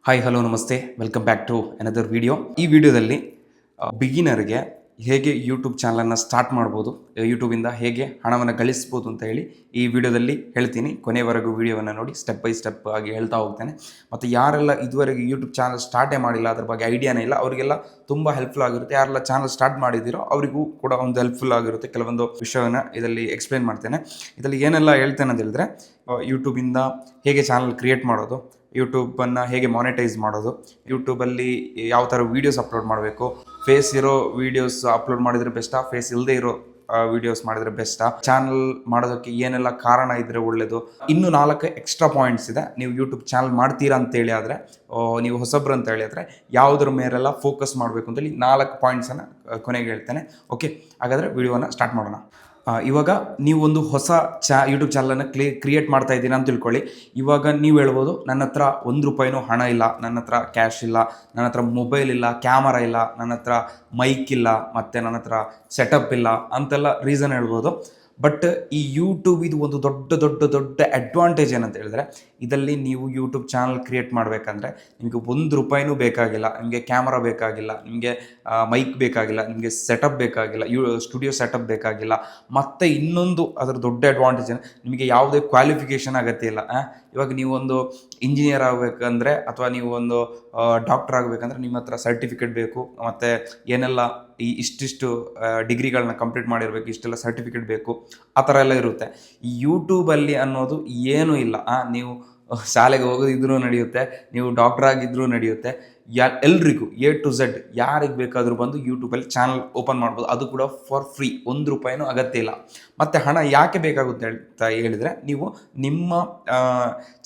Hi hello ನಮಸ್ತೆ welcome back to another video. ಈ ವಿಡಿಯೋದಲ್ಲಿ ಬಿಗಿನರ್ಗೆ ಹೇಗೆ ಯೂಟ್ಯೂಬ್ ಚಾನಲನ್ನು ಸ್ಟಾರ್ಟ್ ಮಾಡ್ಬೋದು, ಯೂಟ್ಯೂಬಿಂದ ಹೇಗೆ ಹಣವನ್ನು ಗಳಿಸ್ಬೋದು ಅಂತ ಹೇಳಿ ಈ ವಿಡಿಯೋದಲ್ಲಿ ಹೇಳ್ತೀನಿ. ಕೊನೆವರೆಗೂ ವಿಡಿಯೋವನ್ನು ನೋಡಿ ಸ್ಟೆಪ್ ಬೈ ಸ್ಟೆಪ್ ಆಗಿ ಹೇಳ್ತಾ ಹೋಗ್ತೇನೆ. ಮತ್ತು ಯಾರೆಲ್ಲ ಇದುವರೆಗೆ ಯೂಟ್ಯೂಬ್ ಚಾನಲ್ ಸ್ಟಾರ್ಟೇ ಮಾಡಿಲ್ಲ, ಅದ್ರ ಬಗ್ಗೆ ಐಡಿಯಾನೇ ಇಲ್ಲ, ಅವರಿಗೆಲ್ಲ ತುಂಬ ಹೆಲ್ಪ್ಫುಲ್ ಆಗಿರುತ್ತೆ. ಯಾರೆಲ್ಲ ಚಾನಲ್ ಸ್ಟಾರ್ಟ್ ಮಾಡಿದ್ದೀರೋ ಅವರಿಗೂ ಕೂಡ ಒಂದು ಹೆಲ್ಪ್ಫುಲ್ ಆಗಿರುತ್ತೆ. ಕೆಲವೊಂದು ವಿಷಯವನ್ನು ಇದರಲ್ಲಿ ಎಕ್ಸ್ಪ್ಲೇನ್ ಮಾಡ್ತೇನೆ. ಇದರಲ್ಲಿ ಏನೆಲ್ಲ ಹೇಳ್ತೇನೆ ಅಂತ ಹೇಳಿದ್ರೆ, ಯೂಟ್ಯೂಬಿಂದ ಹೇಗೆ ಚಾನಲ್ ಕ್ರಿಯೇಟ್ ಮಾಡೋದು, ಯೂಟ್ಯೂಬನ್ನು ಹೇಗೆ ಮಾನಿಟೈಸ್ ಮಾಡೋದು, ಯೂಟ್ಯೂಬಲ್ಲಿ ಯಾವ ಥರ ವೀಡಿಯೋಸ್ ಅಪ್ಲೋಡ್ ಮಾಡಬೇಕು, ಫೇಸ್ ಇರೋ ವೀಡಿಯೋಸ್ ಅಪ್ಲೋಡ್ ಮಾಡಿದರೆ ಬೆಸ್ಟಾ, ಫೇಸ್ ಇಲ್ಲದೆ ಇರೋ ವೀಡಿಯೋಸ್ ಮಾಡಿದರೆ ಬೆಸ್ಟಾ, ಚಾನಲ್ ಮಾಡೋದಕ್ಕೆ ಏನೆಲ್ಲ ಕಾರಣ ಇದ್ದರೆ ಒಳ್ಳೆಯದು. ಇನ್ನೂ 4 ಎಕ್ಸ್ಟ್ರಾ ಪಾಯಿಂಟ್ಸ್ ಇದೆ. ನೀವು ಯೂಟ್ಯೂಬ್ ಚಾನಲ್ ಮಾಡ್ತೀರಾ ಅಂತೇಳಿ ಆದರೆ, ನೀವು ಹೊಸಬ್ರು ಅಂತ ಹೇಳಿ ಆದರೆ ಯಾವುದ್ರ ಮೇಲೆಲ್ಲ ಫೋಕಸ್ ಮಾಡಬೇಕು ಅಂತೇಳಿ 4 ಪಾಯಿಂಟ್ಸನ್ನು ಕೊನೆಗೆ ಹೇಳ್ತೇನೆ. ಓಕೆ, ಹಾಗಾದರೆ ವಿಡಿಯೋನ ಸ್ಟಾರ್ಟ್ ಮಾಡೋಣ. ಇವಾಗ ನೀವು ಒಂದು ಹೊಸ ಯೂಟ್ಯೂಬ್ ಚಾನಲನ್ನು ಕ್ರಿಯೇಟ್ ಮಾಡ್ತಾ ಇದ್ದೀರಾ ಅಂತ ತಿಳ್ಕೊಳ್ಳಿ. ಇವಾಗ ನೀವು ಹೇಳ್ಬೋದು, ನನ್ನ ಹತ್ರ ₹1 ಹಣ ಇಲ್ಲ, ನನ್ನ ಹತ್ರ ಕ್ಯಾಶ್ ಇಲ್ಲ, ನನ್ನ ಹತ್ರ ಮೊಬೈಲ್ ಇಲ್ಲ, ಕ್ಯಾಮರಾ ಇಲ್ಲ, ನನ್ನ ಹತ್ರ ಮೈಕ್ ಇಲ್ಲ, ಮತ್ತು ನನ್ನ ಹತ್ರ ಸೆಟಪ್ ಇಲ್ಲ ಅಂತೆಲ್ಲ ರೀಸನ್ ಹೇಳ್ಬೋದು. ಬಟ್ ಈ ಯೂಟ್ಯೂಬ್ ಇದು ಒಂದು ದೊಡ್ಡ ಅಡ್ವಾಂಟೇಜ್ ಏನಂತ ಹೇಳಿದ್ರೆ, ಇದರಲ್ಲಿ ನೀವು ಯೂಟ್ಯೂಬ್ ಚಾನಲ್ ಕ್ರಿಯೇಟ್ ಮಾಡಬೇಕಂದ್ರೆ ನಿಮಗೆ ₹1 ಬೇಕಾಗಿಲ್ಲ, ನಿಮಗೆ ಕ್ಯಾಮರಾ ಬೇಕಾಗಿಲ್ಲ, ನಿಮಗೆ ಮೈಕ್ ಬೇಕಾಗಿಲ್ಲ, ನಿಮಗೆ ಸೆಟಪ್ ಬೇಕಾಗಿಲ್ಲ, ಸ್ಟುಡಿಯೋ ಸೆಟಪ್ ಬೇಕಾಗಿಲ್ಲ. ಮತ್ತು ಇನ್ನೊಂದು ಅದರ ದೊಡ್ಡ ಅಡ್ವಾಂಟೇಜ್ ನಿಮಗೆ ಯಾವುದೇ ಕ್ವಾಲಿಫಿಕೇಷನ್ ಅಗತ್ಯ ಇಲ್ಲ. ಇವಾಗ ನೀವು ಒಂದು ಇಂಜಿನಿಯರ್ ಆಗಬೇಕಂದ್ರೆ ಅಥವಾ ನೀವು ಒಂದು ಡಾಕ್ಟರ್ ಆಗಬೇಕಂದ್ರೆ ನಿಮ್ಮ ಹತ್ರ ಸರ್ಟಿಫಿಕೇಟ್ ಬೇಕು, ಮತ್ತು ಏನೆಲ್ಲ ಇಷ್ಟಿಷ್ಟು ಡಿಗ್ರಿಗಳನ್ನ ಕಂಪ್ಲೀಟ್ ಮಾಡಿರಬೇಕು, ಇಷ್ಟೆಲ್ಲ ಸರ್ಟಿಫಿಕೇಟ್ ಬೇಕು, ಆ ಥರ ಎಲ್ಲ ಇರುತ್ತೆ. ಈ ಯೂಟ್ಯೂಬಲ್ಲಿ ಅನ್ನೋದು ಏನೂ ಇಲ್ಲ. ನೀವು ಶಾಲೆಗೆ ಹೋಗೋದಿದ್ರೂ ನಡೆಯುತ್ತೆ, ನೀವು ಡಾಕ್ಟರ್ ಆಗಿದ್ರೂ ನಡೆಯುತ್ತೆ. ಎಲ್ರಿಗೂ A to Z ಯಾರಿಗೆ ಬೇಕಾದರೂ ಬಂದು ಯೂಟ್ಯೂಬಲ್ಲಿ ಚಾನಲ್ ಓಪನ್ ಮಾಡ್ಬೋದು, ಅದು ಕೂಡ ಫಾರ್ ಫ್ರೀ. ₹1 ಅಗತ್ಯ ಇಲ್ಲ. ಮತ್ತು ಹಣ ಯಾಕೆ ಬೇಕಾಗುತ್ತೆ ಅಂತ ಹೇಳಿದರೆ, ನೀವು ನಿಮ್ಮ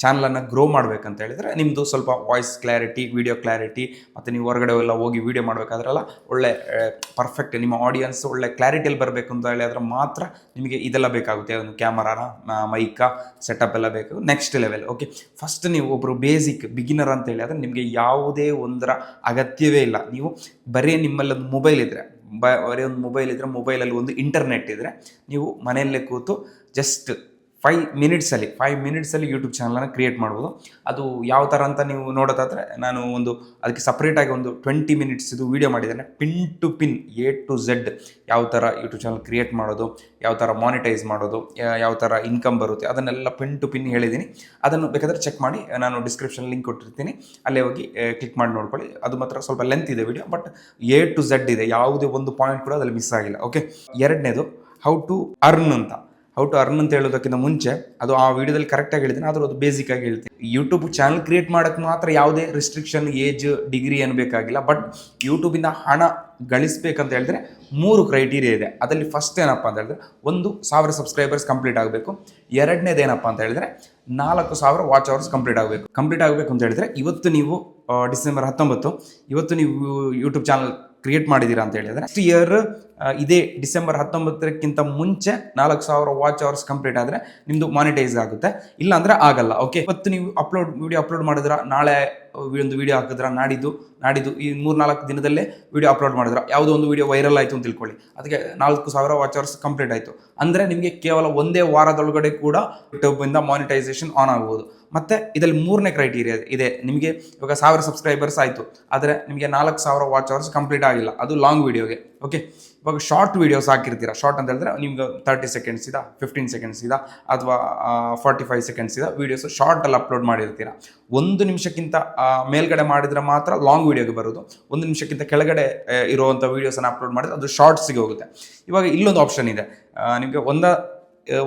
ಚಾನಲನ್ನು ಗ್ರೋ ಮಾಡಬೇಕಂತ ಹೇಳಿದರೆ, ನಿಮ್ಮದು ಸ್ವಲ್ಪ ವಾಯ್ಸ್ ಕ್ಲಾರಿಟಿ, ವಿಡಿಯೋ ಕ್ಲಾರಿಟಿ, ಮತ್ತು ನೀವು ಹೊರಗಡೆ ಎಲ್ಲ ಹೋಗಿ ವಿಡಿಯೋ ಮಾಡಬೇಕಾದ್ರೆಲ್ಲ ಒಳ್ಳೆ ಪರ್ಫೆಕ್ಟ್ ನಿಮ್ಮ ಆಡಿಯನ್ಸ್ ಒಳ್ಳೆ ಕ್ಲಾರಿಟಿಯಲ್ಲಿ ಬರಬೇಕು ಅಂತ ಹೇಳಿದ್ರೆ ಮಾತ್ರ ನಿಮಗೆ ಇದೆಲ್ಲ ಬೇಕಾಗುತ್ತೆ. ಒಂದು ಕ್ಯಾಮರಾನ, ಮೈಕ, ಸೆಟಪ್ ಎಲ್ಲ ಬೇಕು. Next level. ಓಕೆ, ಫಸ್ಟ್ ನೀವು ಒಬ್ಬರು ಬಿಗಿನರ್ ಅಂತ ಹೇಳಿ ಆದರೆ ನಿಮಗೆ ಯಾವುದೇ ಒಂದರ ಅಗತ್ಯವೇ ಇಲ್ಲ. ನೀವು ಬರೀ ನಿಮ್ಮಲ್ಲಿ ಒಂದು ಮೊಬೈಲ್ ಇದ್ದರೆ, ಬರೀ ಒಂದು ಮೊಬೈಲ್ ಇದ್ದರೆ, ಮೊಬೈಲಲ್ಲಿ ಒಂದು ಇಂಟರ್ನೆಟ್ ಇದ್ದರೆ, ನೀವು ಮನೆಯಲ್ಲೇ ಕೂತು ಜಸ್ಟ್ 5 ಮಿನಿಟ್ಸಲ್ಲಿ ಯೂಟ್ಯೂಬ್ ಚಾನಲನ್ನು ಕ್ರಿಯೇಟ್ ಮಾಡ್ಬೋದು. ಅದು ಯಾವ ಥರ ಅಂತ ನೀವು ನೋಡೋದಾದರೆ, ನಾನು ಅದಕ್ಕೆ ಸಪ್ರೇಟಾಗಿ ಒಂದು 20 ಮಿನಿಟ್ಸ್ ಇದು ವೀಡಿಯೋ ಮಾಡಿದ್ದೇನೆ. Pin to pin A to Z ಯಾವ ಥರ ಯೂಟ್ಯೂಬ್ ಚಾನಲ್ ಕ್ರಿಯೇಟ್ ಮಾಡೋದು, ಯಾವ ಥರ ಮಾನಿಟೈಸ್ ಮಾಡೋದು, ಯಾವ ಥರ ಇನ್ಕಮ್ ಬರುತ್ತೆ, ಅದನ್ನೆಲ್ಲ ಪಿನ್ ಟು ಪಿನ್ ಹೇಳಿದ್ದೀನಿ. ಅದನ್ನು ಬೇಕಾದರೆ ಚೆಕ್ ಮಾಡಿ, ನಾನು ಡಿಸ್ಕ್ರಿಪ್ಷನ್ ಲಿಂಕ್ ಕೊಟ್ಟಿರ್ತೀನಿ, ಅಲ್ಲೇ ಹೋಗಿ ಕ್ಲಿಕ್ ಮಾಡಿ ನೋಡ್ಕೊಳ್ಳಿ. ಅದು ಮಾತ್ರ ಸ್ವಲ್ಪ ಲೆಂತ್ ಇದೆ video, but A to Z ಇದೆ, ಯಾವುದೇ ಒಂದು ಪಾಯಿಂಟ್ ಕೂಡ ಅದ್ರಲ್ಲಿ ಮಿಸ್ ಆಗಿಲ್ಲ. ಓಕೆ, ಎರಡನೇದು ಹೌ ಟು ಅರ್ನ್ ಅಂತ ಹೇಳೋದಕ್ಕಿಂತ ಮುಂಚೆ, ಅದು ಆ ವಿಡಿಯೋದಲ್ಲಿ ಕರೆಕ್ಟಾಗಿ ಹೇಳಿದ್ದೀನಿ, ಆದರೂ ಅದು ಬೇಸಿಕ್ಕಾಗಿ ಹೇಳ್ತೀನಿ. ಯೂಟ್ಯೂಬ್ ಚಾನಲ್ ಕ್ರಿಯೇಟ್ ಮಾಡೋಕ್ಕೆ ಮಾತ್ರ ಯಾವುದೇ ರಿಸ್ಟ್ರಿಕ್ಷನ್, ಏಜ್, ಡಿಗ್ರಿ ಏನು ಬೇಕಾಗಿಲ್ಲ. ಬಟ್ ಯೂಟ್ಯೂಬಿಂದ ಹಣ ಗಳಿಸ್ಬೇಕಂತ ಹೇಳಿದ್ರೆ 3 ಕ್ರೈಟೀರಿಯಾ ಇದೆ. ಅದರಲ್ಲಿ ಫಸ್ಟ್ ಏನಪ್ಪ ಅಂತ ಹೇಳಿದ್ರೆ, 1,000 ಸಬ್ಸ್ಕ್ರೈಬರ್ಸ್ ಕಂಪ್ಲೀಟ್ ಆಗಬೇಕು. ಎರಡನೇದು ಏನಪ್ಪ ಅಂತ ಹೇಳಿದ್ರೆ 4,000 ವಾಚ್ ಅವರ್ಸ್ ಕಂಪ್ಲೀಟ್ ಆಗಬೇಕು ಅಂತ ಹೇಳಿದ್ರೆ, ಇವತ್ತು ನೀವು ಡಿಸೆಂಬರ್ 19, ಇವತ್ತು ನೀವು ಯೂಟ್ಯೂಬ್ ಚಾನಲ್ ಕ್ರಿಯೇಟ್ ಮಾಡಿದ್ದೀರಾ ಅಂತ ಹೇಳಿದರೆ, ನೆಕ್ಸ್ಟ್ ಇಯರ್ ಇದೇ ಡಿಸೆಂಬರ್ 19ಕ್ಕಿಂತ ಮುಂಚೆ 4,000 ವಾಚ್ ಅವರ್ಸ್ ಕಂಪ್ಲೀಟ್ ಆದರೆ ನಿಮ್ಮದು ಮಾನಿಟೈಸ್ ಆಗುತ್ತೆ, ಇಲ್ಲ ಅಂದರೆ ಆಗಲ್ಲ. ಓಕೆ, ಇವತ್ತು ನೀವು ವಿಡಿಯೋ ಅಪ್ಲೋಡ್ ಮಾಡಿದ್ರೆ, ನಾಳೆ ಒಂದು ವಿಡಿಯೋ ಹಾಕಿದ್ರೆ, ನಾಡಿದ್ದು ಈ 3-4 ದಿನದಲ್ಲೇ ವಿಡಿಯೋ ಅಪ್ಲೋಡ್ ಮಾಡಿದ್ರೆ, ಯಾವುದೋ ಒಂದು ವಿಡಿಯೋ ವೈರಲ್ ಆಯಿತು ಅಂತ ತಿಳ್ಕೊಳ್ಳಿ, ಅದಕ್ಕೆ 4,000 ವಾಚ್ ಅವರ್ಸ್ ಕಂಪ್ಲೀಟ್ ಆಯಿತು ಅಂದರೆ ನಿಮಗೆ ಕೇವಲ ಒಂದೇ ವಾರದೊಳಗಡೆ ಕೂಡ ಯೂಟ್ಯೂಬಿಂದ ಮಾನಿಟೈಸೇಷನ್ ಆನ್ ಆಗ್ಬೋದು. ಮತ್ತು ಇದರಲ್ಲಿ 3ನೇ ಕ್ರೈಟೀರಿಯಾ ಇದೆ. ನಿಮಗೆ ಇವಾಗ 1000 ಸಬ್ಸ್ಕ್ರೈಬರ್ಸ್ ಆಯಿತು, ಆದರೆ ನಿಮಗೆ 4,000 ವಾಚ್ ಅವರ್ಸ್ ಕಂಪ್ಲೀಟ್ ಆಗಿಲ್ಲ, ಅದು ಲಾಂಗ್ ವೀಡಿಯೋಗೆ. ಓಕೆ, ಇವಾಗ ಶಾರ್ಟ್ ವೀಡಿಯೋಸ್ ಹಾಕಿರ್ತೀರ. ಶಾರ್ಟ್ ಅಂತ ಹೇಳಿದ್ರೆ ನಿಮ್ಗೆ 30 ಸೆಕೆಂಡ್ಸ್ ಇದೆ, 15 ಸೆಕೆಂಡ್ಸ್ ಇದೆ, ಅಥವಾ 45 ಸೆಕೆಂಡ್ಸ್ ಇದೆ ವೀಡಿಯೋಸ್ ಶಾರ್ಟಲ್ಲಿ ಅಪ್ಲೋಡ್ ಮಾಡಿರ್ತೀರ. 1 ನಿಮಿಷಕ್ಕಿಂತ ಮೇಲ್ಗಡೆ ಮಾಡಿದರೆ ಮಾತ್ರ ಲಾಂಗ್ ವೀಡಿಯೋಗೆ ಬರೋದು. 1 ನಿಮಿಷಕ್ಕಿಂತ ಕೆಳಗಡೆ ಇರುವಂಥ ವೀಡಿಯೋಸನ್ನು ಅಪ್ಲೋಡ್ ಮಾಡಿದ್ರೆ ಅದು ಶಾರ್ಟ್ಸಿಗೆ ಹೋಗುತ್ತೆ. ಇವಾಗ ಇಲ್ಲೊಂದು ಆಪ್ಷನ್ ಇದೆ, ನಿಮಗೆ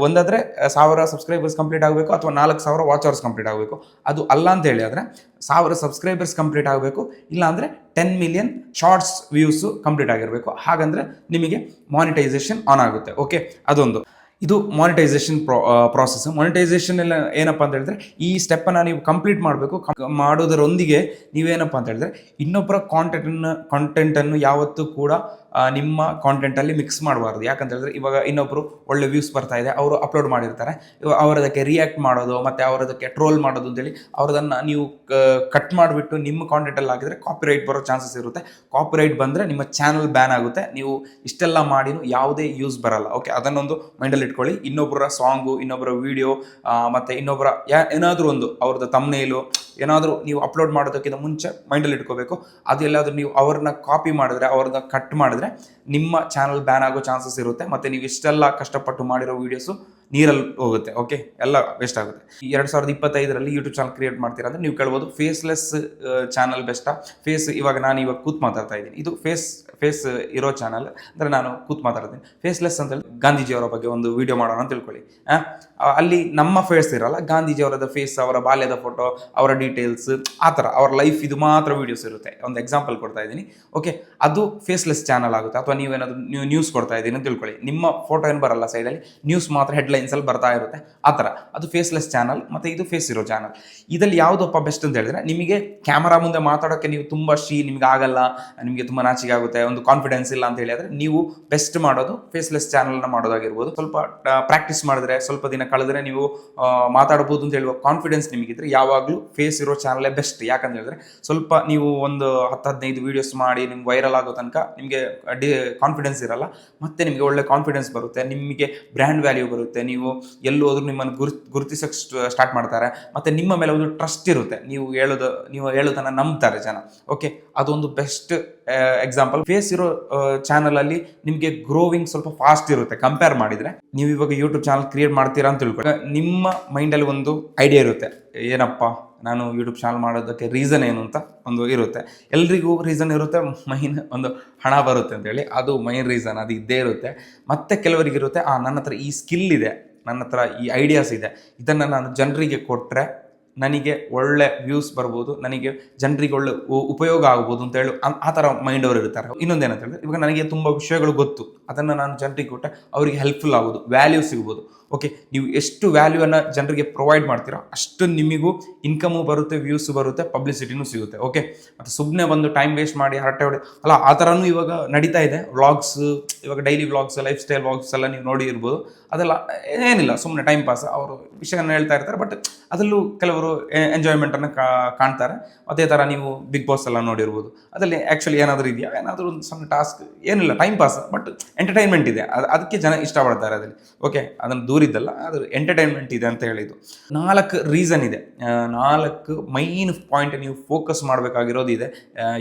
ಒಂದಾದರೆ 1000 ಸಬ್ಸ್ಕ್ರೈಬರ್ಸ್ ಕಂಪ್ಲೀಟ್ ಆಗಬೇಕು, ಅಥವಾ 4,000 ವಾಚ್ ಅವರ್ಸ್ ಕಂಪ್ಲೀಟ್ ಆಗಬೇಕು. ಅದು ಅಲ್ಲ ಅಂತ ಹೇಳಿ ಆದರೆ 1000 ಸಬ್ಸ್ಕ್ರೈಬರ್ಸ್ ಕಂಪ್ಲೀಟ್ ಆಗಬೇಕು, ಇಲ್ಲ 10 ಮಿಲಿಯನ್ ಶಾರ್ಟ್ಸ್ ವ್ಯೂಸು ಕಂಪ್ಲೀಟ್ ಆಗಿರಬೇಕು. ಹಾಗಂದರೆ ನಿಮಗೆ ಮಾನಿಟೈಸೇಷನ್ ಆನ್ ಆಗುತ್ತೆ. ಓಕೆ, ಅದೊಂದು. ಇದು ಮಾನಿಟೈಸೇಷನ್ ಪ್ರಾಸೆಸ್. ಮಾನಿಟೈಸೇಷನ್ ಎಲ್ಲ ಏನಪ್ಪ ಅಂತ ಹೇಳಿದ್ರೆ, ಈ ಸ್ಟೆಪ್ಪನ್ನು ನೀವು ಕಂಪ್ಲೀಟ್ ಮಾಡಬೇಕು. ಮಾಡೋದರೊಂದಿಗೆ ನೀವೇನಪ್ಪ ಅಂತ ಹೇಳಿದ್ರೆ, ಇನ್ನೊಬ್ಬರ ಕಾಂಟೆಂಟನ್ನು ಯಾವತ್ತೂ ಕೂಡ ನಿಮ್ಮ ಕಾಂಟೆಂಟಲ್ಲಿ ಮಿಕ್ಸ್ ಮಾಡಬಾರ್ದು. ಯಾಕಂತ ಹೇಳಿದ್ರೆ, ಇವಾಗ ಇನ್ನೊಬ್ಬರು ಒಳ್ಳೆ ವ್ಯೂಸ್ ಬರ್ತಾ ಇದೆ, ಅವರು ಅಪ್ಲೋಡ್ ಮಾಡಿರ್ತಾರೆ, ಇವಾಗ ಅವರದಕ್ಕೆ ರಿಯಾಕ್ಟ್ ಮಾಡೋದು ಮತ್ತು ಅವರದಕ್ಕೆ ಟ್ರೋಲ್ ಮಾಡೋದು ಅಂತೇಳಿ ಅವರದನ್ನು ನೀವು ಕಟ್ ಮಾಡಿಬಿಟ್ಟು ನಿಮ್ಮ ಕಾಂಟೆಂಟಲ್ಲಿ ಹಾಕಿದರೆ ಕಾಪಿರೈಟ್ ಬರೋ ಚಾನ್ಸಸ್ ಇರುತ್ತೆ. ಕಾಪಿರೈಟ್ ಬಂದರೆ ನಿಮ್ಮ ಚಾನಲ್ ಬ್ಯಾನ್ ಆಗುತ್ತೆ. ನೀವು ಇಷ್ಟೆಲ್ಲ ಮಾಡಿನೂ ಯಾವುದೇ ಯೂಸ್ ಬರಲ್ಲ. ಓಕೆ, ಅದನ್ನೊಂದು ಮೈಂಡಲ್ಲಿ ಇನ್ನೊಬ್ಬರ ಸಾಂಗು, ಇನ್ನೊಬ್ಬರ ವಿಡಿಯೋ, ಮತ್ತು ಇನ್ನೊಬ್ಬರ ಏನಾದರೂ ಒಂದು ಅವ್ರದ್ದು ತಮ್ನೇಲು ಏನಾದರೂ ನೀವು ಅಪ್ಲೋಡ್ ಮಾಡೋದಕ್ಕಿಂತ ಮುಂಚೆ ಮೈಂಡಲ್ಲಿ ಇಟ್ಕೋಬೇಕು. ಅದು ಎಲ್ಲಾದರೂ ನೀವು ಅವ್ರನ್ನ ಕಾಪಿ ಮಾಡಿದ್ರೆ, ಅವ್ರನ್ನ ಕಟ್ ಮಾಡಿದ್ರೆ ನಿಮ್ಮ ಚಾನಲ್ ಬ್ಯಾನ್ ಆಗೋ ಚಾನ್ಸಸ್ ಇರುತ್ತೆ. ಮತ್ತು ನೀವು ಇಷ್ಟೆಲ್ಲ ಕಷ್ಟಪಟ್ಟು ಮಾಡಿರೋ ವೀಡಿಯೋಸು ನೀರಲ್ಲಿ ಹೋಗುತ್ತೆ. ಓಕೆ, ಎಲ್ಲ ವೇಸ್ಟ್ ಆಗುತ್ತೆ. 2025ರಲ್ಲಿ ಯೂಟ್ಯೂಬ್ ಚಾನಲ್ ಕ್ರಿಯೇಟ್ ಮಾಡ್ತೀರಾ ಅಂದರೆ ನೀವು ಕೇಳ್ಬೋದು ಫೇಸ್ಲೆಸ್ ಚಾನಲ್ ಬೆಸ್ಟಾ, ಇವಾಗ ನಾನು ಕೂತ್ ಮಾತಾಡ್ತಾ ಇದ್ದೀನಿ, ಇದು ಫೇಸ್ ಇರೋ ಚಾನಲ್ ಅಂದರೆ ನಾನು ಕೂತ್ ಮಾತಾಡ್ತೀನಿ. ಫೇಸ್ಲೆಸ್ ಅಂತ ಹೇಳಿ ಗಾಂಧೀಜಿಯವರ ಬಗ್ಗೆ ಒಂದು ವಿಡಿಯೋ ಮಾಡೋಣ ಅಂತ ತಿಳ್ಕೊಳ್ಳಿ. ಅಲ್ಲಿ ನಮ್ಮ ಫೇಸ್ ಇರಲ್ಲ, ಗಾಂಧೀಜಿಯವರದ ಫೇಸ್, ಅವರ ಬಾಲ್ಯದ ಫೋಟೋ, ಅವರ ಡೀಟೇಲ್ಸ್, ಆ ಥರ ಅವ್ರ ಲೈಫ್ ಇದು ಮಾತ್ರ ವೀಡಿಯೋಸ್ ಇರುತ್ತೆ. ಒಂದು ಎಕ್ಸಾಂಪಲ್ ಕೊಡ್ತಾ ಇದ್ದೀನಿ. ಓಕೆ, ಅದು ಫೇಸ್ಲೆಸ್ ಚಾನಲ್ ಆಗುತ್ತೆ. ಅಥವಾ ನೀವೇನಾದರೂ ನ್ಯೂಸ್ ಕೊಡ್ತಾ ಇದ್ದೀನಿ ಅಂತ ತಿಳ್ಕೊಳ್ಳಿ, ನಿಮ್ಮ ಫೋಟೋ ಏನು ಬರಲ್ಲ ಸೈಡಲ್ಲಿ, ನ್ಯೂಸ್ ಮಾತ್ರ ಹೆಡ್ಲೈನ್ಸಲ್ಲಿ ಬರ್ತಾ ಇರುತ್ತೆ. ಆ ಥರ ಅದು ಫೇಸ್ಲೆಸ್ ಚಾನಲ್, ಮತ್ತು ಇದು ಫೇಸ್ ಇರೋ ಚಾನಲ್. ಇದರಲ್ಲಿ ಯಾವುದಪ್ಪ ಬೆಸ್ಟ್ ಅಂತ ಹೇಳಿದ್ರೆ, ನಿಮಗೆ ಕ್ಯಾಮರಾ ಮುಂದೆ ಮಾತಾಡೋಕ್ಕೆ ನೀವು ತುಂಬ ನಿಮ್ಗೆ ಆಗಲ್ಲ, ನಿಮಗೆ ತುಂಬ ನಾಚಿಕೆ ಆಗುತ್ತೆ, ಒಂದು ಕಾನ್ಫಿಡೆನ್ಸ್ ಇಲ್ಲ ಅಂತ ಹೇಳಿದ್ರೆ ನೀವು ಬೆಸ್ಟ್ ಮಾಡೋದು ಫೇಸ್ಲೆಸ್ ಚಾನಲ್ನ ಮಾಡೋದಾಗಿರ್ಬೋದು. ಸ್ವಲ್ಪ ಪ್ರಾಕ್ಟೀಸ್ ಮಾಡಿದ್ರೆ, ಸ್ವಲ್ಪ ದಿನ ಕಳೆದ್ರೆ ನೀವು ಮಾತಾಡಬಹುದು ಅಂತ ಹೇಳುವ ಕಾನ್ಫಿಡೆನ್ಸ್ ನಿಮಗಿದ್ರೆ ಯಾವಾಗಲೂ ಫೇಸ್ ಇರೋ ಚಾನಲೇ ಬೆಸ್ಟ್. ಯಾಕಂತ ಹೇಳಿದ್ರೆ ಸ್ವಲ್ಪ ನೀವು ಒಂದು 10-15 ವೀಡಿಯೋಸ್ ಮಾಡಿ ನಿಮ್ಗೆ ವೈರಲ್ ಆಗೋ ತನಕ ನಿಮಗೆ ಕಾನ್ಫಿಡೆನ್ಸ್ ಇರಲ್ಲ. ಮತ್ತೆ ನಿಮಗೆ ಒಳ್ಳೆ ಕಾನ್ಫಿಡೆನ್ಸ್ ಬರುತ್ತೆ, ನಿಮಗೆ ಬ್ರ್ಯಾಂಡ್ ವ್ಯಾಲ್ಯೂ ಬರುತ್ತೆ, ನೀವು ಎಲ್ಲೂ ಹೋದ್ರೂ ನಿಮ್ಮನ್ನು ಗುರುತಿಸೋಕ್ಕೆ ಸ್ಟಾರ್ಟ್ ಮಾಡ್ತಾರೆ. ಮತ್ತು ನಿಮ್ಮ ಮೇಲೆ ಒಂದು ಟ್ರಸ್ಟ್ ಇರುತ್ತೆ, ನೀವು ಹೇಳೋದನ್ನು ನಂಬ್ತಾರೆ ಜನ. ಓಕೆ, ಅದೊಂದು ಬೆಸ್ಟ್ ಎಕ್ಸಾಂಪಲ್. ಫೇಸ್ ಇರೋ ಚಾನಲಲ್ಲಿ ನಿಮಗೆ ಗ್ರೋವಿಂಗ್ ಸ್ವಲ್ಪ ಫಾಸ್ಟ್ ಇರುತ್ತೆ ಕಂಪೇರ್ ಮಾಡಿದರೆ. ನೀವು ಇವಾಗ ಯೂಟ್ಯೂಬ್ ಚಾನಲ್ ಕ್ರಿಯೇಟ್ ಮಾಡ್ತೀರಾ ಅಂತ ತಿಳ್ಕೊಳ್ಳಿ, ನಿಮ್ಮ ಮೈಂಡಲ್ಲಿ ಒಂದು ಐಡಿಯಾ ಇರುತ್ತೆ, ಏನಪ್ಪ ನಾನು ಯೂಟ್ಯೂಬ್ ಚಾನಲ್ ಮಾಡೋದಕ್ಕೆ ರೀಸನ್ ಏನು ಅಂತ ಒಂದು ಇರುತ್ತೆ. ಎಲ್ರಿಗೂ ರೀಸನ್ ಇರುತ್ತೆ, ಮೈನ್ ಒಂದು ಹಣ ಬರುತ್ತೆ ಅಂತೇಳಿ, ಅದು ಮೈನ್ ರೀಸನ್, ಅದು ಇದ್ದೇ ಇರುತ್ತೆ. ಮತ್ತು ಕೆಲವರಿಗೆ ಇರುತ್ತೆ, ನನ್ನ ಹತ್ರ ಈ ಸ್ಕಿಲ್ ಇದೆ, ನನ್ನ ಹತ್ರ ಈ ಐಡಿಯಾಸ್ ಇದೆ, ಇದನ್ನು ನಾನು ಜನರಿಗೆ ಕೊಟ್ಟರೆ ನನಗೆ ಒಳ್ಳೆ ವ್ಯೂಸ್ ಬರ್ಬೋದು, ನನಗೆ ಜನರಿಗೆ ಒಳ್ಳೆ ಉಪಯೋಗ ಆಗ್ಬೋದು ಅಂತ ಹೇಳಿ ಆ ಥರ ಮೈಂಡ್ ಅವರು ಇರ್ತಾರೆ. ಇನ್ನೊಂದೇನಂತ ಹೇಳಿದ್ರೆ, ಇವಾಗ ನನಗೆ ತುಂಬ ವಿಷಯಗಳು ಗೊತ್ತು, ಅದನ್ನು ನಾನು ಜನರಿಗೆ ಕೊಟ್ಟರೆ ಅವರಿಗೆ ಹೆಲ್ಪ್ಫುಲ್ ಆಗೋದು, ವ್ಯಾಲ್ಯೂ ಸಿಗ್ಬೋದು. ಓಕೆ, ನೀವು ಎಷ್ಟು ವ್ಯಾಲ್ಯೂವನ್ನು ಜನರಿಗೆ ಪ್ರೊವೈಡ್ ಮಾಡ್ತೀರೋ ಅಷ್ಟು ನಿಮಗೂ ಇನ್ಕಮು ಬರುತ್ತೆ, ವ್ಯೂಸು ಬರುತ್ತೆ, ಪಬ್ಲಿಸಿಟಿನೂ ಸಿಗುತ್ತೆ. ಓಕೆ, ಮತ್ತು ಸುಮ್ಮನೆ ಬಂದು ಟೈಮ್ ವೇಸ್ಟ್ ಮಾಡಿ ಹರಟೆ ಹೊಡೆ ಅಲ್ಲ, ಆ ಥರನೂ ಇವಾಗ ನಡೀತಾ ಇದೆ. ವ್ಲಾಗ್ಸ್, ಇವಾಗ daily vlogs, life style vlogs ಎಲ್ಲ ನೀವು ನೋಡಿ ಇರ್ಬೋದು. ಅದೆಲ್ಲ ಏನಿಲ್ಲ, ಸುಮ್ಮನೆ ಟೈಮ್ ಪಾಸ್, ಅವರು ವಿಷಯನ ಹೇಳ್ತಾ ಇರ್ತಾರೆ, ಬಟ್ ಅದರಲ್ಲೂ ಕೆಲವರು ಎಂಜಾಯ್ಮೆಂಟನ್ನು ಕಾಣ್ತಾರೆ. ಅದೇ ಥರ ನೀವು ಬಿಗ್ ಬಾಸ್ ಎಲ್ಲ ನೋಡಿರ್ಬೋದು, ಅದರಲ್ಲಿ ಆ್ಯಕ್ಚುಲಿ ಏನಾದರೂ ಇದೆಯಾ, ಏನಾದರೂ ಒಂದು ಸಣ್ಣ ಟಾಸ್ಕ್, ಏನಿಲ್ಲ, ಟೈಮ್ ಪಾಸ್, ಬಟ್ ಎಂಟರ್ಟೈನ್ಮೆಂಟ್ ಇದೆ, ಅದಕ್ಕೆ ಜನ ಇಷ್ಟಪಡ್ತಾರೆ ಅದರಲ್ಲಿ. ಓಕೆ, ಅದನ್ನು ದೂರಿದ್ದಲ್ಲ, ಅದು ಎಂಟರ್ಟೈನ್ಮೆಂಟ್ ಇದೆ ಅಂತ ಹೇಳಿದ್ದು. 4 ರೀಸನ್ ಇದೆ, 4 ಮೈನ್ ಪಾಯಿಂಟ್ ನೀವು ಫೋಕಸ್ ಮಾಡಬೇಕಾಗಿರೋದು ಇದೆ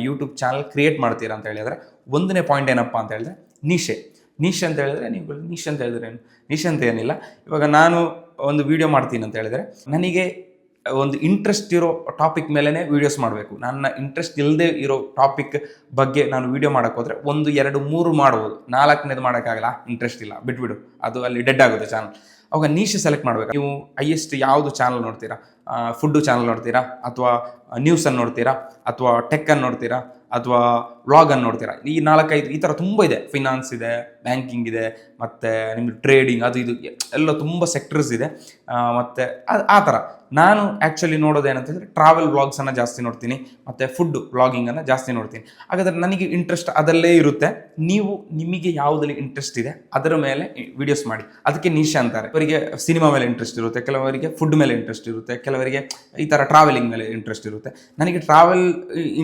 ಯೂಟ್ಯೂಬ್ ಚಾನಲ್ ಕ್ರಿಯೇಟ್ ಮಾಡ್ತೀರಾ ಅಂತ ಹೇಳಿದರೆ. 1ನೇ ಪಾಯಿಂಟ್ ಏನಪ್ಪ ಅಂತ ಹೇಳಿದ್ರೆ ನಿಶೆ ಅಂತ ಹೇಳಿದ್ರೆ, ನೀವು ನಿಶೆ ಅಂತ ಹೇಳಿದ್ರೆ ಏನು, ನಿಶೆ ಅಂತ ಏನಿಲ್ಲ. ಇವಾಗ ನಾನು ಒಂದು ವಿಡಿಯೋ ಮಾಡ್ತೀನಿ ಅಂತ ಹೇಳಿದ್ರೆ, ನನಗೆ ಒಂದು ಇಂಟ್ರೆಸ್ಟ್ ಇರೋ ಟಾಪಿಕ್ ಮೇಲೇ ವೀಡಿಯೋಸ್ ಮಾಡಬೇಕು. ನನ್ನ ಇಂಟ್ರೆಸ್ಟ್ ಇಲ್ಲದೆ ಇರೋ ಟಾಪಿಕ್ ಬಗ್ಗೆ ನಾನು ವೀಡಿಯೋ ಮಾಡೋಕ್ಕೆ ಹೋದರೆ 1, 2, 3 ಮಾಡ್ಬೋದು, 4ನೇದು ಮಾಡೋಕ್ಕಾಗಲ್ಲ, ಇಂಟ್ರೆಸ್ಟ್ ಇಲ್ಲ, ಬಿಟ್ಬಿಡು, ಅದು ಅಲ್ಲಿ ಡೆಡ್ ಆಗುತ್ತೆ ಚಾನಲ್. ಅವಾಗ ನೀಶ್ ಸೆಲೆಕ್ಟ್ ಮಾಡಬೇಕು. ನೀವು ಹೈಯೆಸ್ಟ್ ಯಾವುದು ಚಾನಲ್ ನೋಡ್ತೀರಾ, ಫುಡ್ಡು ಚಾನಲ್ ನೋಡ್ತೀರಾ, ಅಥವಾ ನ್ಯೂಸನ್ನು ನೋಡ್ತೀರಾ, ಅಥವಾ ಟೆಕ್ಕನ್ನು ನೋಡ್ತೀರಾ, ಅಥವಾ ವ್ಲಾಗನ್ನು ನೋಡ್ತೀರಾ. ಈ 4-5 ಈ ಥರ ತುಂಬ ಇದೆ. ಫಿನಾನ್ಸ್ ಇದೆ, ಬ್ಯಾಂಕಿಂಗ್ ಇದೆ, ಮತ್ತು ನಿಮ್ಗೆ ಟ್ರೇಡಿಂಗ್, ಅದು ಇದು ಎಲ್ಲ ತುಂಬ ಸೆಕ್ಟರ್ಸ್ ಇದೆ. ಮತ್ತು ಆ ಥರ ನಾನು ಆ್ಯಕ್ಚುಲಿ ನೋಡೋದೇನಂತಂದರೆ ಟ್ರಾವೆಲ್ ವ್ಲಾಗ್ಸನ್ನು ಜಾಸ್ತಿ ನೋಡ್ತೀನಿ, ಮತ್ತು ಫುಡ್ ವ್ಲಾಗಿಂಗನ್ನು ಜಾಸ್ತಿ ನೋಡ್ತೀನಿ. ಹಾಗಾದರೆ ನನಗೆ ಇಂಟ್ರೆಸ್ಟ್ ಅದಲ್ಲೇ ಇರುತ್ತೆ. ನಿಮಗೆ ಯಾವುದಲ್ಲಿ ಇಂಟ್ರೆಸ್ಟ್ ಇದೆ ಅದರ ಮೇಲೆ ವಿಡಿಯೋಸ್ ಮಾಡಿ, ಅದಕ್ಕೆ ನಿಶೆ ಅಂತಾರೆ. ಅವರಿಗೆ ಸಿನಿಮಾ ಮೇಲೆ ಇಂಟ್ರೆಸ್ಟ್ ಇರುತ್ತೆ, ಕೆಲವರಿಗೆ ಫುಡ್ ಮೇಲೆ ಇಂಟ್ರೆಸ್ಟ್ ಇರುತ್ತೆ, ಕೆಲವರಿಗೆ ಈ ಥರ ಟ್ರಾವೆಲಿಂಗ್ ಮೇಲೆ ಇಂಟ್ರೆಸ್ಟ್ ಇರುತ್ತೆ. ನನಗೆ ಟ್ರಾವೆಲ್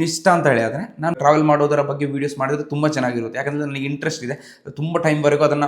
ಇಷ್ಟ ಅಂತ ಹೇಳಿದ್ರೆ ನಾನು ಟ್ರಾವೆಲ್ ಮಾಡೋದರ ಬಗ್ಗೆ ವೀಡಿಯೋಸ್ ಮಾಡಿದ್ರೆ ತುಂಬ ಚೆನ್ನಾಗಿರುತ್ತೆ. ಯಾಕಂದರೆ ನನಗೆ ಇಂಟ್ರೆಸ್ಟ್ ಇದೆ, ತುಂಬ ಟೈಮ್ವರೆಗೂ ಅದನ್ನು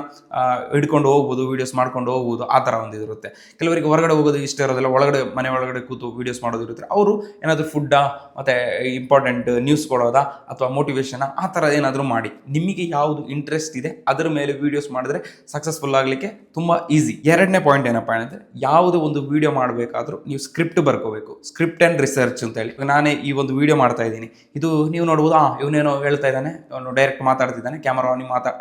ಹಿಡ್ಕೊಂಡು ಹೋಗ್ಬೋದು, ವೀಡಿಯೋಸ್ ಮಾಡ್ಕೊಂಡು ಹೋಗ್ಬೋದು, ಆ ಥರ ಒಂದು ಇರುತ್ತೆ. ಕೆಲವರಿಗೆ ಹೊರಗಡೆ ಹೋಗೋದು ಇಷ್ಟ ಇರೋದಿಲ್ಲ, ಮನೆ ಒಳಗಡೆ ಕೂತು ವೀಡಿಯೋಸ್ ಮಾಡೋದಿರುತ್ತೆ. ಅವರು ಏನಾದರೂ ಫುಡ್ಡಾ, ಮತ್ತು ಇಂಪಾರ್ಟೆಂಟ್ ನ್ಯೂಸ್ ಕೊಡೋದಾ, ಅಥವಾ ಮೋಟಿವೇಶನ್, ಆ ಥರ ಏನಾದರೂ ಮಾಡಿ. ನಿಮಗೆ ಯಾವುದು ಇಂಟ್ರೆಸ್ಟ್ ಇದೆ ಅದರ ಮೇಲೆ ವೀಡಿಯೋಸ್ ಮಾಡಿದ್ರೆ ಸಕ್ಸಸ್ಫುಲ್ ಆಗಲಿಕ್ಕೆ ತುಂಬ ಈಸಿ. 2ನೇ ಪಾಯಿಂಟ್ ಏನಪ್ಪ ಅಂದರೆ, ಯಾವುದೇ ಒಂದು ವೀಡಿಯೋ ಮಾಡಬೇಕಾದ್ರೂ ನೀವು ಸ್ಕ್ರಿಪ್ಟ್ ಬರ್ಕೋಬೇಕು. ಸ್ಕ್ರಿಪ್ಟ್ ಆ್ಯಂಡ್ ರಿಸರ್ಚ್ ಅಂತ ಹೇಳಿ. ನಾನೇ ಈ ಒಂದು ವೀಡಿಯೋ ಮಾಡ್ತಾ ಇದ್ದೀನಿ, ಇದು ನೀವು ನೋಡ್ಬೋದು, ಇವನೇನೋ ಹೇಳ್ತಾ ಇದ್ದಾನೆ, ಅವನು ಡೈರೆಕ್ಟ್ ಮಾತಾಡ್ತಿದ್ದಾನೆ, ಕ್ಯಾಮರಾ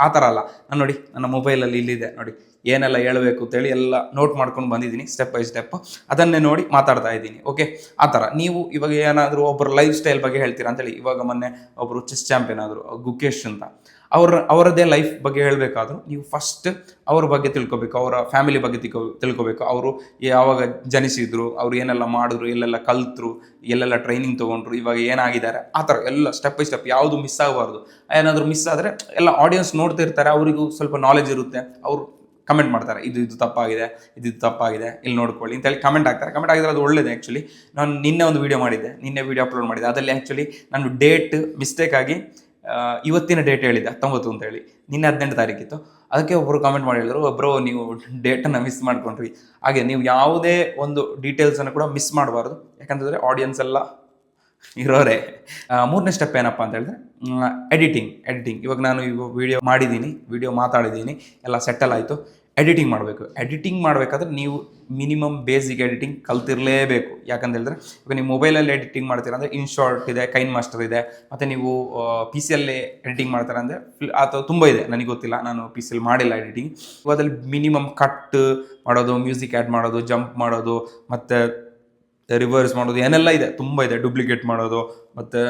ಆ ಥರ ಅಲ್ಲ. ನಾನು ನೋಡಿ, ನನ್ನ ಮೊಬೈಲಲ್ಲಿ ಇಲ್ಲಿದೆ ನೋಡಿ, ಏನೆಲ್ಲ ಹೇಳಬೇಕು ಅಂತೇಳಿ ಎಲ್ಲ ನೋಟ್ ಮಾಡ್ಕೊಂಡು ಬಂದಿದ್ದೀನಿ, ಸ್ಟೆಪ್ ಬೈ ಸ್ಟೆಪ್ ಅದನ್ನೇ ನೋಡಿ ಮಾತಾಡ್ತಾ ಇದ್ದೀನಿ. ಓಕೆ, ಆ ಥರ ನೀವು ಇವಾಗ ಏನಾದರೂ ಒಬ್ಬರು ಲೈಫ್ ಸ್ಟೈಲ್ ಬಗ್ಗೆ ಹೇಳ್ತೀರಾ ಅಂತೇಳಿ, ಇವಾಗ ಮೊನ್ನೆ ಒಬ್ಬರು ಚೆಸ್ ಚಾಂಪಿಯನ್ ಆದರು, ಗುಕೇಶ್ ಅಂತ, ಅವರದ್ದೇ ಲೈಫ್ ಬಗ್ಗೆ ಹೇಳಬೇಕಾದ್ರೂ ನೀವು ಫಸ್ಟ್ ಅವ್ರ ಬಗ್ಗೆ ತಿಳ್ಕೊಬೇಕು, ಅವರ ಫ್ಯಾಮಿಲಿ ಬಗ್ಗೆ ತಿಳ್ಕೊಬೇಕು. ಅವರು ಯಾವಾಗ ಜನಿಸಿದ್ರು, ಅವರು ಏನೆಲ್ಲ ಮಾಡಿದ್ರು, ಎಲ್ಲೆಲ್ಲ ಕಲ್ತರು, ಎಲ್ಲೆಲ್ಲ ಟ್ರೈನಿಂಗ್ ತೊಗೊಂಡ್ರು, ಇವಾಗ ಏನಾಗಿದ್ದಾರೆ, ಆ ಥರ ಎಲ್ಲ ಸ್ಟೆಪ್ ಬೈ ಸ್ಟೆಪ್, ಯಾವುದು ಮಿಸ್ ಆಗಬಾರ್ದು. ಏನಾದರೂ ಮಿಸ್ ಆದರೆ ಎಲ್ಲ ಆಡಿಯನ್ಸ್ ನೋಡ್ತಿರ್ತಾರೆ, ಅವರಿಗೂ ಸ್ವಲ್ಪ ನಾಲೆಜ್ ಇರುತ್ತೆ, ಅವರು ಕಮೆಂಟ್ ಮಾಡ್ತಾರೆ, ಇದು ತಪ್ಪಾಗಿದೆ, ಇದು ತಪ್ಪಾಗಿದೆ, ಇಲ್ಲಿ ನೋಡ್ಕೊಳ್ಳಿ ಅಂತೇಳಿ ಕಮೆಂಟ್ ಆಗ್ತಾರೆ. ಕಮೆಂಟ್ ಆಗಿದ್ರೆ ಅದು ಒಳ್ಳೇದು. ಆ್ಯಕ್ಚುಲಿ ನಾನು ನಿನ್ನೆ ಒಂದು ವೀಡಿಯೋ ಮಾಡಿದ್ದೆ, ವಿಡಿಯೋ ಅಪ್ಲೋಡ್ ಮಾಡಿದ್ದೆ, ಅದರಲ್ಲಿ ಆ್ಯಕ್ಚುಲಿ ನಾನು ಡೇಟ್ ಮಿಸ್ಟೇಕ್ ಆಗಿ ಇವತ್ತಿನ ಡೇಟ್ ಹೇಳಿದ್ದೆ 19 ಅಂತ ಹೇಳಿ, ನಿನ್ನೆ 18 ತಾರೀಕಿತ್ತು. ಅದಕ್ಕೆ ಒಬ್ಬರು ಕಾಮೆಂಟ್ ಮಾಡಿ ಹೇಳಿದ್ರು, ಒಬ್ಬರು ನೀವು ಡೇಟನ್ನು ಮಿಸ್ ಮಾಡ್ಕೊಂಡ್ರಿ. ಹಾಗೆ ನೀವು ಯಾವುದೇ ಒಂದು ಡೀಟೇಲ್ಸನ್ನು ಕೂಡ ಮಿಸ್ ಮಾಡಬಾರ್ದು. ಯಾಕಂದರೆ ಯಾಕಂತಂದರೆ ಆಡಿಯನ್ಸ್ ಎಲ್ಲ ಇರೋರೆ. ಮೂರನೇ ಸ್ಟೆಪ್ ಏನಪ್ಪ ಅಂತ ಹೇಳಿದ್ರೆ ಎಡಿಟಿಂಗ್. ಇವಾಗ ನಾನು ವಿಡಿಯೋ ಮಾಡಿದ್ದೀನಿ, ವಿಡಿಯೋ ಮಾತಾಡಿದ್ದೀನಿ, ಎಲ್ಲ ಸೆಟಲ್ ಆಯಿತು. ಎಡಿಟಿಂಗ್ ಮಾಡಬೇಕಾದ್ರೆ ನೀವು ಮಿನಿಮಮ್ ಬೇಸಿಕ್ ಎಡಿಟಿಂಗ್ ಕಲ್ತಿರಲೇಬೇಕು. ಯಾಕಂತ ಹೇಳಿದ್ರೆ ಇವಾಗ ನೀವು ಮೊಬೈಲಲ್ಲಿ ಎಡಿಟಿಂಗ್ ಮಾಡ್ತೀರಾ ಅಂದರೆ ಇನ್ಶಾರ್ಟ್ ಇದೆ, ಕೈನ್ ಮಾಸ್ಟರ್ ಇದೆ, ಮತ್ತು ನೀವು ಪಿ ಸಿಯಲ್ಲಿ ಎಡಿಟಿಂಗ್ ಮಾಡ್ತಾರೆ ಅಂದರೆ ಅಥವಾ ತುಂಬ ಇದೆ, ನನಗೆ ಗೊತ್ತಿಲ್ಲ, ನಾನು ಪಿ ಸಿಯಲ್ಲಿ ಮಾಡಿಲ್ಲ ಎಡಿಟಿಂಗ್. ಅದ್ರಲ್ಲಿ ಮಿನಿಮಮ್ ಕಟ್ ಮಾಡೋದು, ಮ್ಯೂಸಿಕ್ ಆ್ಯಡ್ ಮಾಡೋದು, ಜಂಪ್ ಮಾಡೋದು, ಮತ್ತು ರಿವರ್ಸ್ ಮಾಡೋದು, ಏನೆಲ್ಲ ಇದೆ, ತುಂಬ ಇದೆ. ಡೂಪ್ಲಿಕೇಟ್ ಮಾಡೋದು, ಮತ್ತು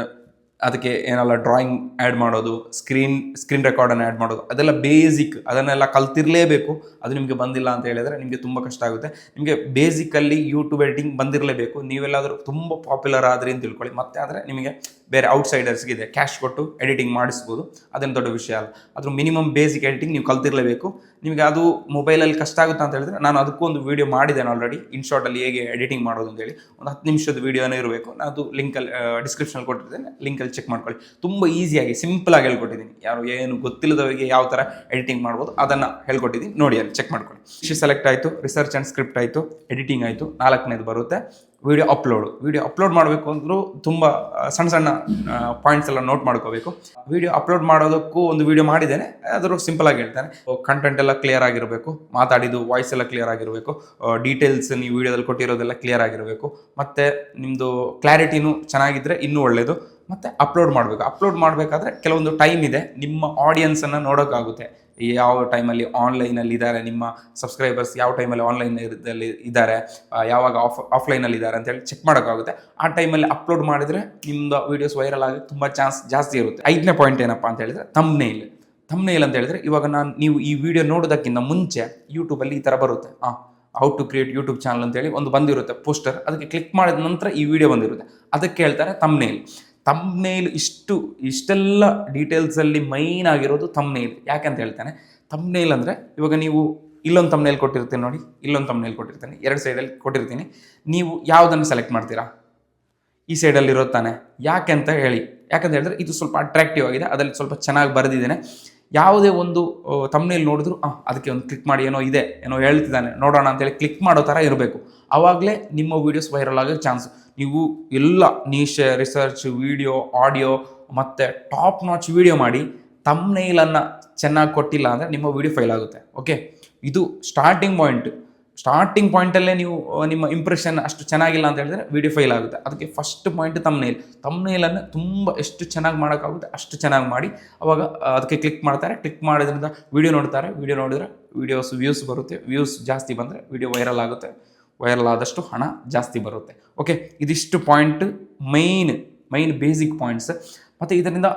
ಅದಕ್ಕೆ ಏನೆಲ್ಲ ಡ್ರಾಯಿಂಗ್ ಆ್ಯಡ್ ಮಾಡೋದು, ಸ್ಕ್ರೀನ್ ರೆಕಾರ್ಡನ್ನು ಆ್ಯಡ್ ಮಾಡೋದು, ಅದೆಲ್ಲ ಬೇಸಿಕ್. ಅದನ್ನೆಲ್ಲ ಕಲ್ತಿರಲೇಬೇಕು. ಅದು ನಿಮಗೆ ಬಂದಿಲ್ಲ ಅಂತ ಹೇಳಿದರೆ ನಿಮಗೆ ತುಂಬ ಕಷ್ಟ ಆಗುತ್ತೆ. ನಿಮಗೆ ಬೇಸಿಕಲ್ಲಿ ಯೂಟ್ಯೂಬ್ ಎಡಿಟಿಂಗ್ ಬಂದಿರಲೇಬೇಕು. ನೀವೆಲ್ಲಾದರೂ ತುಂಬ ಪಾಪ್ಯುಲರ್ ಆದರೆ ಅಂತ ತಿಳ್ಕೊಳ್ಳಿ. ಮತ್ತೆ ಆದರೆ ನಿಮಗೆ ಬೇರೆ ಔಟ್ಸೈಡರ್ಸ್ಗಿದೆ ಕ್ಯಾಶ್ ಕೊಟ್ಟು ಎಡಿಟಿಂಗ್ ಮಾಡಿಸ್ಬೋದು, ಅದೇನು ದೊಡ್ಡ ವಿಷಯ ಅಲ್ಲ. ಅದ್ರ ಮಿನಿಮಮ್ ಬೇಸಿಕ್ ಎಡಿಟಿಂಗ್ ನೀವು ಕಲ್ತಿರಲೇಬೇಕು. ನಿಮಗೆ ಅದು ಮೊಬೈಲಲ್ಲಿ ಕಷ್ಟ ಆಗುತ್ತೆ ಅಂತ ಹೇಳಿದ್ರೆ ನಾನು ಅದಕ್ಕೂ ಒಂದು ವೀಡಿಯೋ ಮಾಡಿದ್ದೇನೆ ಆಲ್ರೆಡಿ, ಇನ್ಶಾರ್ಟಲ್ಲಿ ಹೇಗೆ ಎಡಿಟಿಂಗ್ ಮಾಡೋದು ಅಂತೇಳಿ. ಒಂದು 10 ನಿಮಿಷದ ವೀಡಿಯೋನೇ ಇರಬೇಕು. ನಾನು ಅದು ಲಿಂಕಲ್ಲಿ ಡಿಸ್ಕ್ರಿಪ್ಷನಲ್ಲಿ ಕೊಟ್ಟಿರ್ತೇನೆ, ಲಿಂಕಲ್ಲಿ ಚೆಕ್ ಮಾಡ್ಕೊಳ್ಳಿ. ತುಂಬ ಈಸಿಯಾಗಿ ಸಿಂಪಲಾಗಿ ಹೇಳ್ಕೊಟ್ಟಿದ್ದೀನಿ. ಯಾರು ಏನು ಗೊತ್ತಿಲ್ಲದವರಿಗೆ ಯಾವ ಥರ ಎಡಿಟಿಂಗ್ ಮಾಡ್ಬೋದು ಅದನ್ನು ಹೇಳ್ಕೊಟ್ಟಿದ್ದೀನಿ, ನೋಡಿ ಅಲ್ಲಿ ಚೆಕ್ ಮಾಡ್ಕೊಳ್ಳಿ. ಸೆಲೆಕ್ಟ್ ಆಯಿತು, ರಿಸರ್ಚ್ ಆ್ಯಂಡ್ ಸ್ಕ್ರಿಪ್ಟ್ ಆಯಿತು, ಎಡಿಟಿಂಗ್ ಆಯಿತು. 4ನೇದು ಬರುತ್ತೆ ವಿಡಿಯೋ ಅಪ್ಲೋಡ್ ಮಾಡಬೇಕು ಅಂದರೂ ತುಂಬ ಸಣ್ಣ ಪಾಯಿಂಟ್ಸ್ ಎಲ್ಲ ನೋಟ್ ಮಾಡ್ಕೋಬೇಕು. ವಿಡಿಯೋ ಅಪ್ಲೋಡ್ ಮಾಡೋದಕ್ಕೂ ಒಂದು ವಿಡಿಯೋ ಮಾಡಿದ್ದೇನೆ, ಅದ್ರ ಸಿಂಪಲಾಗಿ ಹೇಳ್ತಾನೆ. ಕಂಟೆಂಟ್ ಎಲ್ಲ ಕ್ಲಿಯರ್ ಆಗಿರಬೇಕು, ಮಾತಾಡಿದ್ದು ವಾಯ್ಸ್ ಎಲ್ಲ ಕ್ಲಿಯರ್ ಆಗಿರಬೇಕು, ಡೀಟೇಲ್ಸ್ ನೀವು ವಿಡಿಯೋದಲ್ಲಿ ಕೊಟ್ಟಿರೋದೆಲ್ಲ ಕ್ಲಿಯರ್ ಆಗಿರಬೇಕು, ಮತ್ತು ನಿಮ್ಮದು ಕ್ಲಾರಿಟಿನೂ ಚೆನ್ನಾಗಿದ್ದರೆ ಇನ್ನೂ ಒಳ್ಳೆಯದು. ಮತ್ತು ಅಪ್ಲೋಡ್ ಮಾಡಬೇಕಾದ್ರೆ ಕೆಲವೊಂದು ಟೈಮ್ ಇದೆ, ನಿಮ್ಮ ಆಡಿಯನ್ಸನ್ನು ನೋಡೋಕ್ಕಾಗುತ್ತೆ. ಯಾವ ಟೈಮಲ್ಲಿ ಆನ್ಲೈನಲ್ಲಿ ಇದ್ದಾರೆ, ನಿಮ್ಮ ಸಬ್ಸ್ಕ್ರೈಬರ್ಸ್ ಯಾವ ಟೈಮಲ್ಲಿ ಆನ್ಲೈನಲ್ಲಿ ಇದ್ದಾರೆ, ಯಾವಾಗ ಆಫ್ಲೈನಲ್ಲಿ ಇದ್ದಾರೆ ಅಂತೇಳಿ ಚೆಕ್ ಮಾಡೋಕ್ಕಾಗುತ್ತೆ. ಆ ಟೈಮಲ್ಲಿ ಅಪ್ಲೋಡ್ ಮಾಡಿದರೆ ನಿಮ್ಮದು ವೀಡಿಯೋಸ್ ವೈರಲ್ ಆಗಿ ತುಂಬ ಚಾನ್ಸ್ ಜಾಸ್ತಿ ಇರುತ್ತೆ. 5ನೇ ಪಾಯಿಂಟ್ ಏನಪ್ಪ ಅಂತ ಹೇಳಿದ್ರೆ ಥಂಬ್ನೇಲ್ ಅಂತ ಹೇಳಿದ್ರೆ, ಇವಾಗ ನೀವು ಈ ವಿಡಿಯೋ ನೋಡೋದಕ್ಕಿಂತ ಮುಂಚೆ ಯೂಟ್ಯೂಬಲ್ಲಿ ಈ ಥರ ಬರುತ್ತೆ, how to create YouTube channel ಅಂತೇಳಿ ಒಂದು ಬಂದಿರುತ್ತೆ ಪೋಸ್ಟರ್. ಅದಕ್ಕೆ ಕ್ಲಿಕ್ ಮಾಡಿದ ನಂತರ ಈ ವಿಡಿಯೋ ಬಂದಿರುತ್ತೆ, ಅದಕ್ಕೆ ಹೇಳ್ತಾರೆ ಥಂಬ್ನೇಲ್. ಇಷ್ಟೆಲ್ಲ ಡೀಟೇಲ್ಸಲ್ಲಿ ಮೈನ್ ಆಗಿರೋದು ಥಂಬ್ನೇಲ್. ಯಾಕೆ ಅಂತ ಹೇಳ್ತಾನೆ, ಥಂಬ್ನೇಲ್ ಅಂದರೆ ಇವಾಗ ನೀವು ಇಲ್ಲೊಂದು ಥಂಬ್ನೇಲ್ ಕೊಟ್ಟಿರ್ತೀನಿ ನೋಡಿ, ಇಲ್ಲೊಂದು ಥಂಬ್ನೇಲ್ ಕೊಟ್ಟಿರ್ತೀನಿ, 2 ಸೈಡಲ್ಲಿ ಕೊಟ್ಟಿರ್ತೀನಿ. ನೀವು ಯಾವುದನ್ನು ಸೆಲೆಕ್ಟ್ ಮಾಡ್ತೀರಾ? ಈ ಸೈಡಲ್ಲಿ ಇರೋ ತಾನೆ. ಯಾಕೆ ಅಂತ ಹೇಳಿ, ಯಾಕಂತ ಹೇಳಿದ್ರೆ ಇದು ಸ್ವಲ್ಪ ಅಟ್ರಾಕ್ಟಿವ್ ಆಗಿದೆ, ಅದರಲ್ಲಿ ಸ್ವಲ್ಪ ಚೆನ್ನಾಗಿ ಬರೆದಿದ್ದೇನೆ. ಯಾವುದೇ ಒಂದು ಥಂಬ್ನೇಲ್ ನೋಡಿದ್ರು ಅದಕ್ಕೆ ಒಂದು ಕ್ಲಿಕ್ ಮಾಡಿ, ಏನೋ ಹೇಳ್ತಿದ್ದಾನೆ ನೋಡೋಣ ಅಂತೇಳಿ ಕ್ಲಿಕ್ ಮಾಡೋ ಥರ ಇರಬೇಕು. ಆವಾಗಲೇ ನಿಮ್ಮ ವೀಡಿಯೋಸ್ ವೈರಲ್ ಆಗೋ ಚಾನ್ಸ್. ನೀವು ಎಲ್ಲ ನೀಶೆ, ರಿಸರ್ಚ್, ವಿಡಿಯೋ, ಆಡಿಯೋ ಮತ್ತು ಟಾಪ್ ನಾಚ್ ವಿಡಿಯೋ ಮಾಡಿ ಥಂಬ್ನೇಲನ್ನು ಚೆನ್ನಾಗಿ ಕೊಟ್ಟಿಲ್ಲ ಅಂದರೆ ನಿಮ್ಮ ವಿಡಿಯೋ ಫೇಲ್ ಆಗುತ್ತೆ. ಓಕೆ, ಇದು ಸ್ಟಾರ್ಟಿಂಗ್ ಪಾಯಿಂಟಲ್ಲೇ ನೀವು ನಿಮ್ಮ ಇಂಪ್ರೆಷನ್ ಅಷ್ಟು ಚೆನ್ನಾಗಿಲ್ಲ ಅಂತ ಹೇಳಿದ್ರೆ ವಿಡಿಯೋ ಫೇಲ್ ಆಗುತ್ತೆ. ಅದಕ್ಕೆ ಫಸ್ಟ್ ಪಾಯಿಂಟ್ ಥಂಬ್ನೇಲನ್ನು ತುಂಬ ಎಷ್ಟು ಚೆನ್ನಾಗಿ ಮಾಡೋಕ್ಕಾಗುತ್ತೆ ಅಷ್ಟು ಚೆನ್ನಾಗಿ ಮಾಡಿ. ಅವಾಗ ಅದಕ್ಕೆ ಕ್ಲಿಕ್ ಮಾಡಿದ್ರಿಂದ ವಿಡಿಯೋ ನೋಡ್ತಾರೆ, ವಿಡಿಯೋ ನೋಡಿದ್ರೆ ವ್ಯೂಸ್ ಬರುತ್ತೆ, ವ್ಯೂಸ್ ಜಾಸ್ತಿ ಬಂದರೆ ವಿಡಿಯೋ ವೈರಲ್ ಆಗುತ್ತೆ, ವೈರಲ್ ಆದಷ್ಟು ಹಣ ಜಾಸ್ತಿ ಬರುತ್ತೆ. ಓಕೆ, ಇದಿಷ್ಟು ಪಾಯಿಂಟ್ ಮೈನ್ ಬೇಸಿಕ್ ಪಾಯಿಂಟ್ಸ್. ಮತ್ತು ಇದರಿಂದ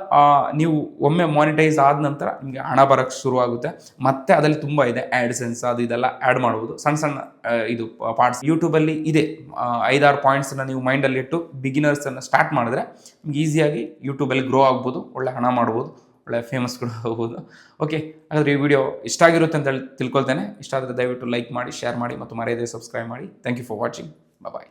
ನೀವು ಒಮ್ಮೆ ಮಾನಿಟೈಸ್ ಆದ ನಂತರ ನಿಮಗೆ ಹಣ ಬರೋಕ್ಕೆ ಶುರುವಾಗುತ್ತೆ. ಮತ್ತು ಅದರಲ್ಲಿ ತುಂಬ ಇದೆ, ಆ್ಯಡ್ಸೆನ್ಸ್ ಇದೆಲ್ಲ ಆ್ಯಡ್ ಮಾಡ್ಬೋದು. ಸಣ್ಣ ಇದು ಪಾರ್ಟ್ಸ್ ಯೂಟ್ಯೂಬಲ್ಲಿ ಇದೆ. 5-6 ಪಾಯಿಂಟ್ಸನ್ನು ನೀವು ಮೈಂಡಲ್ಲಿ ಇಟ್ಟು ಬಿಗಿನರ್ಸನ್ನು ಸ್ಟಾರ್ಟ್ ಮಾಡಿದ್ರೆ ನಿಮ್ಗೆ ಈಸಿಯಾಗಿ ಯೂಟ್ಯೂಬಲ್ಲಿ ಗ್ರೋ ಆಗ್ಬೋದು, ಒಳ್ಳೆ ಹಣ ಮಾಡ್ಬೋದು, ಒಳ್ಳೆ ಫೇಮಸ್ ಕೂಡ ಹೋಗ್ಬೋದು. ಓಕೆ, ಹಾಗಾದರೆ ಈ ವಿಡಿಯೋ ಇಷ್ಟ ಆಗಿರುತ್ತೆ ಅಂತ ತಿಳ್ಕೊಳ್ತೇನೆ. ಇಷ್ಟ ಆದರೆ ದಯವಿಟ್ಟು ಲೈಕ್ ಮಾಡಿ, ಶೇರ್ ಮಾಡಿ ಮತ್ತು ಮರೆಯದೇ ಸಬ್ಸ್ಕ್ರೈಬ್ ಮಾಡಿ. Thank you for watching. Bye.